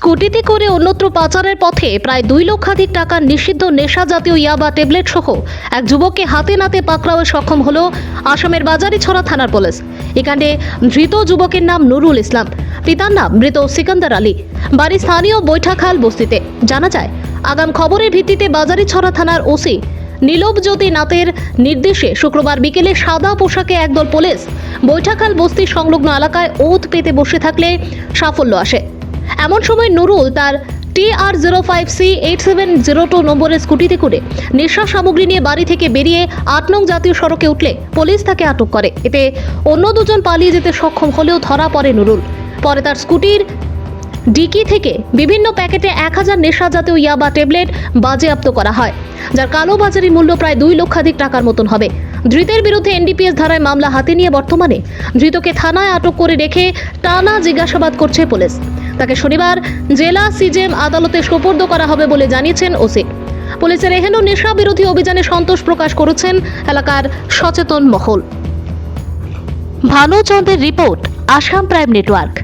স্কুটিতে করে অন্যত্র পাচারের পথে প্রায় 2 লক্ষাধিক টাকার নিষিদ্ধ নেশা জাতীয় ইয়াবা ট্যাবলেট সহ এক যুবককে হাতে নাতে পাকড়াওয়ে সক্ষম হলো আসামের বাজারিছড়া থানার পুলিশ। এখানে ধৃত যুবকের নাম নুরুল ইসলাম, পিতার নাম মৃত সিকান্দার আলী, বাড়ি স্থানীয় বৈঠাখাল বস্তিতে। জানা যায়, আগাম খবরের ভিত্তিতে বাজারিছড়া থানার ওসি নীলবজ্যোতি নাথের নির্দেশে শুক্রবার বিকেলে সাদা পোশাকে একদল পুলিশ বৈঠাখাল বস্তির সংলগ্ন এলাকায় ওত পেতে বসে থাকলে সাফল্য আসে। এমন সময় নুরুল তার TR05C8702 নম্বরের স্কুটিতে করে নেশা সামগ্রী নিয়ে বাড়ি থেকে বেরিয়ে 8 নং জাতীয় সড়কে উঠলে পুলিশ তাকে আটক করে। এতে অন্য দুজন পালিয়ে যেতে সক্ষম হলেও ধরা পড়ে নুরুল। পরে তার স্কুটির ডিকি থেকে বিভিন্ন প্যাকেটে 1000 নেশা জাতীয় ইয়াবা ট্যাবলেট বাজেয়াপ্ত করা হয়, যার কালোবাজারি মূল্য প্রায় 2 লক্ষাধিক টাকার মতন হবে। ধৃতের বিরুদ্ধে NDPS ধারায় মামলা হাতে নিয়ে বর্তমানে ধৃতকে থানায় আটক করে রেখে টানা জিজ্ঞাসাবাদ করছে পুলিশ। তাকে শনিবার জেলা সিজেএম আদালতে সোপর্দ করা হবে বলে জানিয়েছেন ওসি। পুলিশের এহেন নেশা বিরোধী অভিযানে সন্তোষ প্রকাশ করেছেন এলাকার সচেতন মহল। ভানুচন্দ্রের রিপোর্ট, আসাম প্রাইম নেটওয়ার্ক।